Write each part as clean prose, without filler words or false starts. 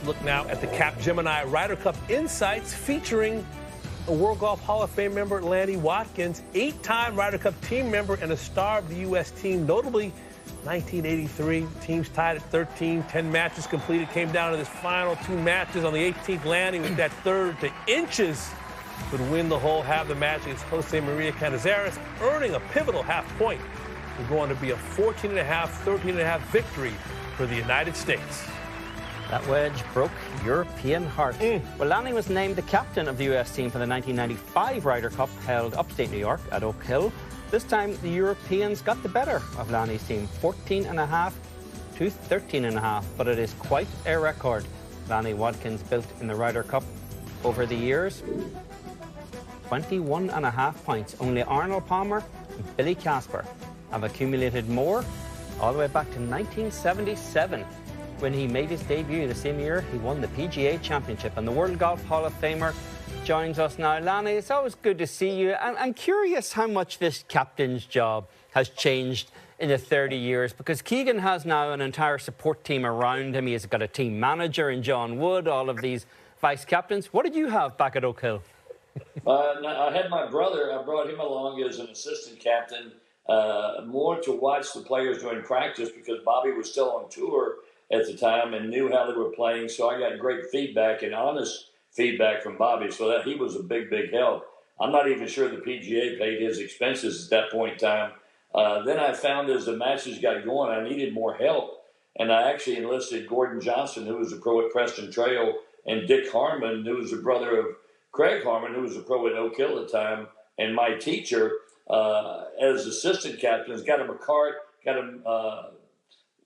look now at the Capgemini Ryder Cup Insights featuring a World Golf Hall of Fame member, Lanny Wadkins, 8-time Ryder Cup team member and a star of the U.S. team. Notably, 1983, teams tied at 13, 10 matches completed. Came down to this final 2 matches. On the 18th, Lanny with that third to inches would win the hole, have the match against Jose Maria Canizares, earning a pivotal half point. We're going to be a 14.5, 13.5 victory for the United States. That wedge broke European heart. Well, Lanny was named the captain of the U.S. team for the 1995 Ryder Cup held upstate New York at Oak Hill. This time, the Europeans got the better of Lanny's team, 14.5 to 13.5, but it is quite a record Lanny Wadkins built in the Ryder Cup over the years. 21.5 points. Only Arnold Palmer and Billy Casper have accumulated more, all the way back to 1977. When he made his debut the same year, he won the PGA Championship. And the World Golf Hall of Famer joins us now. Lanny, it's always good to see you. I'm curious how much this captain's job has changed in the 30 years, because Keegan has now an entire support team around him. He has got a team manager in John Wood, all of these vice captains. What did you have back at Oak Hill? I had my brother. I brought him along as an assistant captain, more to watch the players during practice, because Bobby was still on tour at the time and knew how they were playing. So I got great feedback and honest feedback from Bobby, so that he was a big, big help. I'm not even sure the PGA paid his expenses at that point in time. Then I found as the matches got going, I needed more help. And I actually enlisted Gordon Johnson, who was a pro at Preston Trail, and Dick Harmon, who was the brother of Craig Harmon, who was a pro at Oak Hill at the time, and my teacher as assistant captains. Got him a cart, got him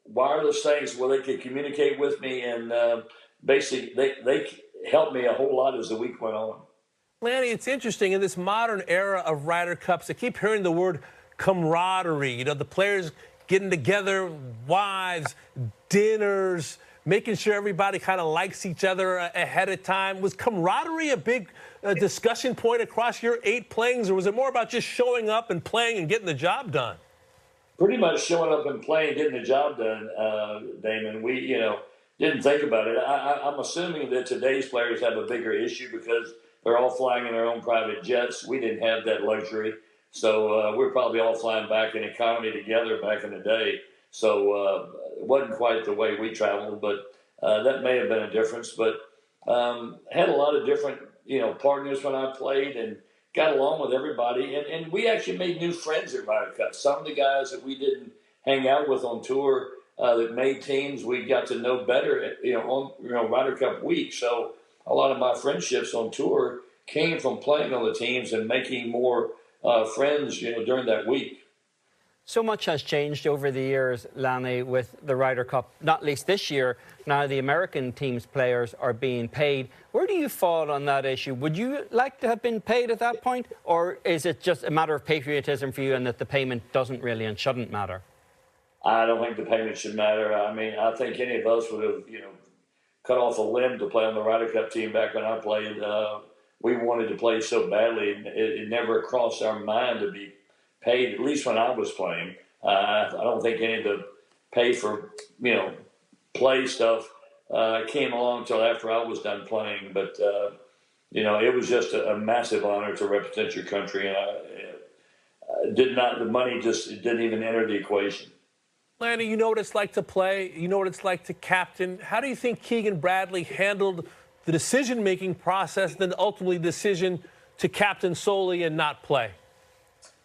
wireless things where they could communicate with me, and basically they helped me a whole lot as the week went on. Lanny, it's interesting, in this modern era of Ryder Cups, I keep hearing the word camaraderie. You know, the players getting together, wives, dinners, making sure everybody kind of likes each other ahead of time. Was camaraderie a big discussion point across your 8 playings, or was it more about just showing up and playing and getting the job done? Pretty much showing up and playing, getting the job done, Damon. We, didn't think about it. I'm assuming that today's players have a bigger issue because they're all flying in their own private jets. We didn't have that luxury. So we're probably all flying back in economy together back in the day. So it wasn't quite the way we traveled, but that may have been a difference. But had a lot of different, partners when I played, and got along with everybody. And we actually made new friends at Ryder Cup. Some of the guys that we didn't hang out with on tour that made teams, we got to know better, on Ryder Cup week. So a lot of my friendships on tour came from playing on the teams and making more friends, during that week. So much has changed over the years, Lanny, with the Ryder Cup, not least this year. Now the American team's players are being paid. Where do you fall on that issue? Would you like to have been paid at that point, or is it just a matter of patriotism for you and that the payment doesn't really and shouldn't matter? I don't think the payment should matter. I mean, I think any of us would have, cut off a limb to play on the Ryder Cup team back when I played. We wanted to play so badly, it never crossed our mind to be paid, at least when I was playing. I don't think any of the pay for, play stuff came along until after I was done playing. But, it was just a massive honor to represent your country. And the money just didn't even enter the equation. Lanny, you know what it's like to play. You know what it's like to captain. How do you think Keegan Bradley handled the decision-making process, then ultimately the decision to captain solely and not play?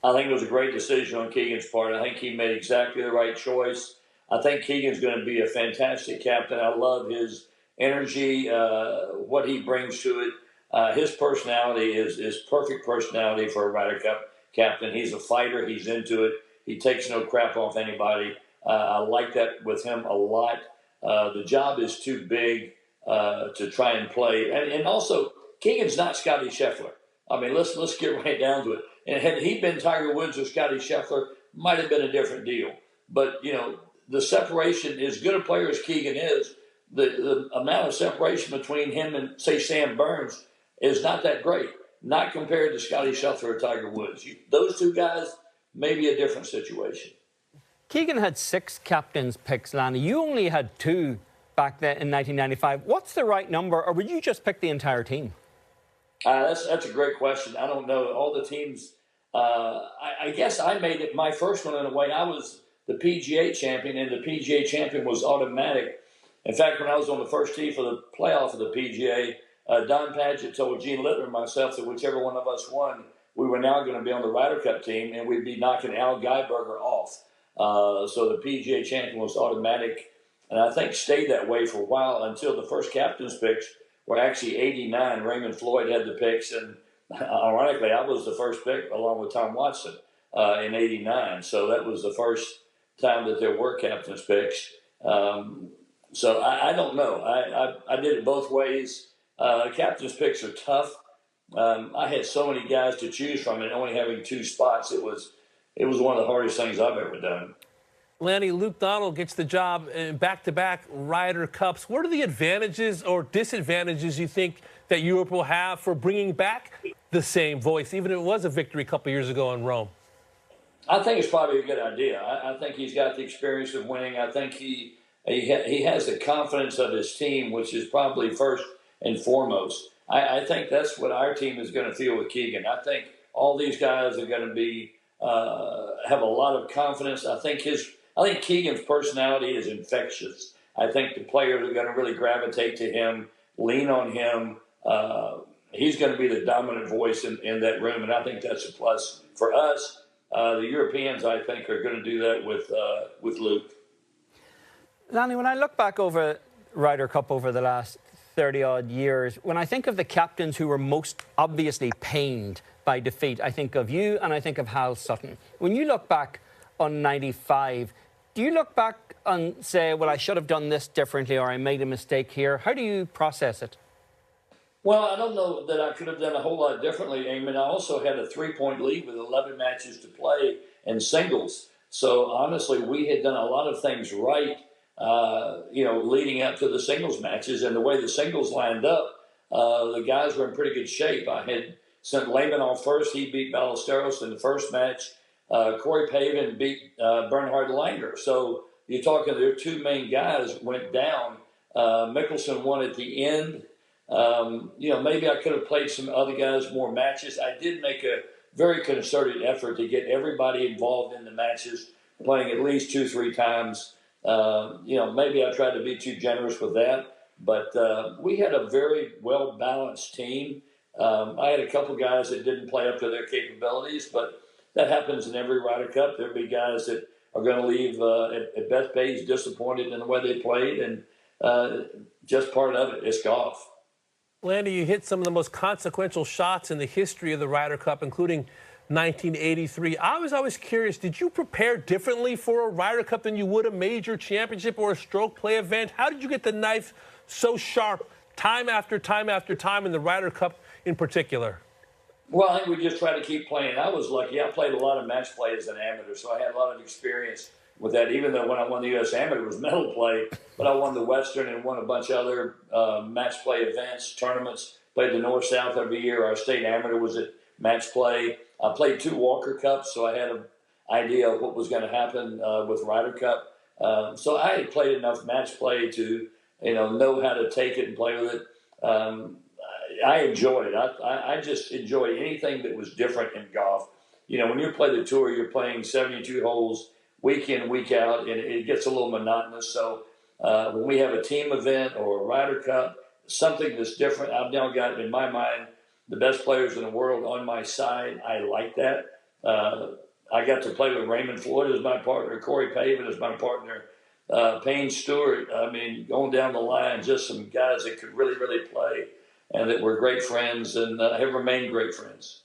I think it was a great decision on Keegan's part. I think he made exactly the right choice. I think Keegan's going to be a fantastic captain. I love his energy, what he brings to it. His personality is perfect personality for a Ryder Cup captain. He's a fighter. He's into it. He takes no crap off anybody. I like that with him a lot. The job is too big to try and play. And also, Keegan's not Scotty Scheffler. I mean, let's get right down to it. And had he been Tiger Woods or Scotty Scheffler, might have been a different deal. But, the separation, as good a player as Keegan is, the amount of separation between him and, say, Sam Burns is not that great. Not compared to Scotty Scheffler or Tiger Woods. Those two guys, maybe a different situation. Keegan had 6 captain's picks, Lanny. You only had 2 back then in 1995. What's the right number, or would you just pick the entire team? That's a great question. I don't know. All the teams, I guess I made it my first one in a way. I was the PGA champion, and the PGA champion was automatic. In fact, when I was on the first tee for the playoff of the PGA, Don Padgett told Gene Littler and myself that whichever one of us won, we were now going to be on the Ryder Cup team, and we'd be knocking Al Geiberger off. So the PGA champion was automatic, and I think stayed that way for a while until the first captain's picks were actually 89. Raymond Floyd had the picks, and ironically, I was the first pick along with Tom Watson in 89. So that was the first time that there were captain's picks. So I don't know. I did it both ways. Captain's picks are tough. I had so many guys to choose from, and only having 2 spots, it was one of the hardest things I've ever done. Lanny, Luke Donald gets the job in back-to-back Ryder Cups. What are the advantages or disadvantages you think that Europe will have for bringing back the same voice, even if it was a victory a couple years ago in Rome? I think it's probably a good idea. I think he's got the experience of winning. I think he has the confidence of his team, which is probably first and foremost. I think that's what our team is going to feel with Keegan. I think all these guys are going to be have a lot of confidence. I think Keegan's personality is infectious. I think the players are going to really gravitate to him, lean on him. He's going to be the dominant voice in that room, and I think that's a plus for us. The Europeans, I think, are going to do that with Luke. Lanny, when I look back over Ryder Cup over the last 30-odd years, when I think of the captains who were most obviously pained by defeat, I think of you and I think of Hal Sutton. When you look back on 95, do you look back and say, well, I should have done this differently, or I made a mistake here? How do you process it? Well, I don't know that I could have done a whole lot differently, Eamon. I also had a 3-point lead with 11 matches to play in singles. So, honestly, we had done a lot of things right, leading up to the singles matches. And the way the singles lined up, the guys were in pretty good shape. I had sent Lehman off first. He beat Ballesteros in the first match. Corey Pavin beat Bernhard Langer. So, you're talking their 2 main guys went down. Mickelson won at the end. Maybe I could have played some other guys more matches. I did make a very concerted effort to get everybody involved in the matches, playing at least 2-3 times. Maybe I tried to be too generous with that, but we had a very well-balanced team. I had a couple guys that didn't play up to their capabilities, but that happens in every Ryder Cup. There'll be guys that are going to leave at Bethpage disappointed in the way they played, and just part of it. It's golf. Lanny, you hit some of the most consequential shots in the history of the Ryder Cup, including 1983. I was always curious, did you prepare differently for a Ryder Cup than you would a major championship or a stroke play event? How did you get the knife so sharp time after time after time in the Ryder Cup in particular? Well, I think we just tried to keep playing. I was lucky. I played a lot of match play as an amateur, so I had a lot of experience with that, even though when I won the U.S. Amateur, it was medal play, but I won the Western and won a bunch of other match play events, tournaments, played the North-South every year. Our state amateur was at match play. I played 2 Walker Cups, so I had an idea of what was going to happen with Ryder Cup. So I had played enough match play to, know how to take it and play with it. I enjoyed it. I just enjoyed anything that was different in golf. When you play the tour, you're playing 72 holes week in, week out, and it gets a little monotonous. So when we have a team event or a Ryder Cup, something that's different, I've now got, in my mind, the best players in the world on my side. I like that. I got to play with Raymond Floyd as my partner, Corey Pavin as my partner, Payne Stewart. I mean, going down the line, just some guys that could really, really play and that were great friends and have remained great friends.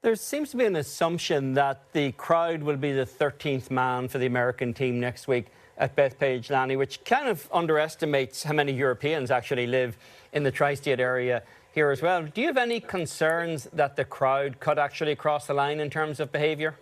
There seems to be an assumption that the crowd will be the 13th man for the American team next week at Bethpage, Lanny, which kind of underestimates how many Europeans actually live in the tri-state area here as well. Do you have any concerns that the crowd could actually cross the line in terms of behaviour?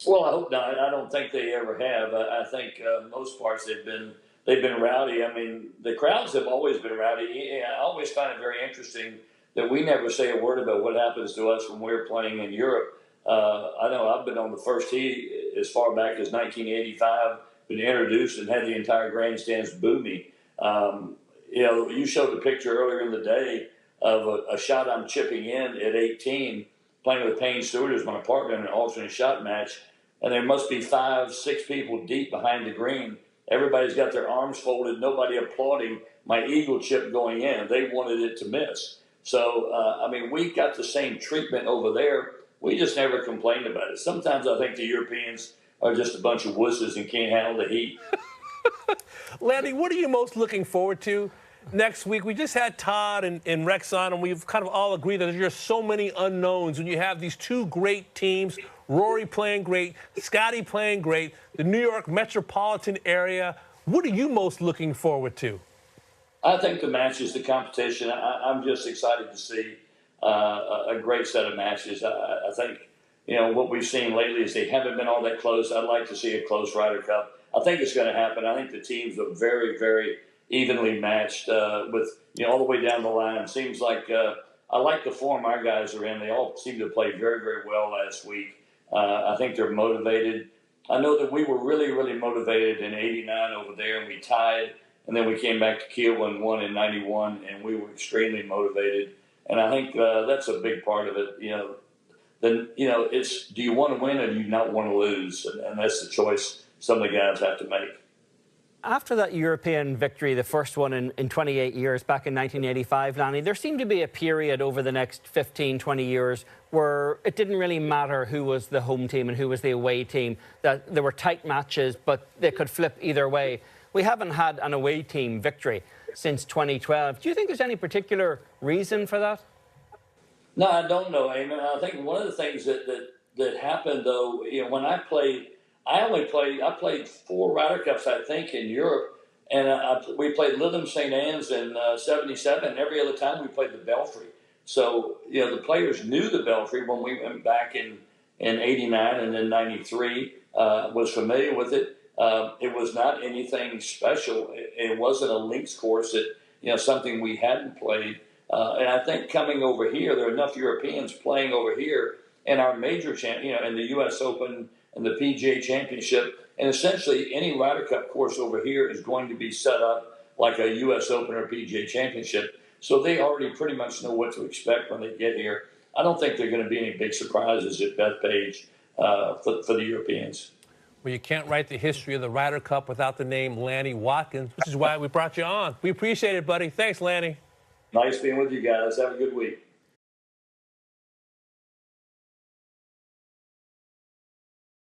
Well, I hope not. I don't think they ever have. I think most parts they've been rowdy. I mean, the crowds have always been rowdy. I always find it very interesting that we never say a word about what happens to us when we're playing in Europe. I know I've been on the first tee as far back as 1985, been introduced and had the entire grandstands boo me. You know, you showed the picture earlier in the day of a shot I'm chipping in at 18, playing with Payne Stewart as my partner in an alternate shot match, and there must be 5, 6 people deep behind the green. Everybody's got their arms folded, nobody applauding my eagle chip going in. They wanted it to miss. So, I mean, we got the same treatment over there. We just never complained about it. Sometimes I think the Europeans are just a bunch of wusses and can't handle the heat. Lanny, what are you most looking forward to next week? We just had Todd and Rex on, and we've kind of all agreed that there's just so many unknowns when you have these two great teams, Rory playing great, Scotty playing great, the New York metropolitan area. What are you most looking forward to? I think the matches, the competition, I'm just excited to see a great set of matches. I think, you know, what we've seen lately is they haven't been all that close. I'd like to see a close Ryder Cup. I think it's going to happen. I think the teams are very, very evenly matched with, you know, all the way down the line. It seems like I like the form our guys are in. They all seem to play very, very well last week. I think they're motivated. I know that we were really, really motivated in '89 over there, and we tied. And then we came back to Kiel and won in '91, and we were extremely motivated. And I think that's a big part of it. You know, then it's, do you want to win or do you not want to lose? And that's the choice some of the guys have to make. After that European victory, the first one in 28 years, back in 1985, Lanny, there seemed to be a period over the next 15, 20 years where it didn't really matter who was the home team and who was the away team, that there were tight matches, but they could flip either way. We haven't had an away team victory since 2012. Do you think there's any particular reason for that? No, I don't know, Eamon. I think one of the things that happened, though, you know, when I played, I played 4 Ryder Cups, I think, in Europe, and we played Lytham St. Anne's in '77. Every other time we played the Belfry. So, you know, the players knew the Belfry when we went back in '89 and then '93, was familiar with it. It was not anything special. It wasn't a links course that, you know, something we hadn't played. And I think coming over here, there are enough Europeans playing over here in our major, you know, in the U.S. Open and the PGA Championship. And essentially, any Ryder Cup course over here is going to be set up like a U.S. Open or PGA Championship. So they already pretty much know what to expect when they get here. I don't think there are going to be any big surprises at Bethpage for the Europeans. Well, you can't write the history of the Ryder Cup without the name Lanny Wadkins, which is why we brought you on. We appreciate it, buddy. Thanks, Lanny. Nice being with you guys. Have a good week.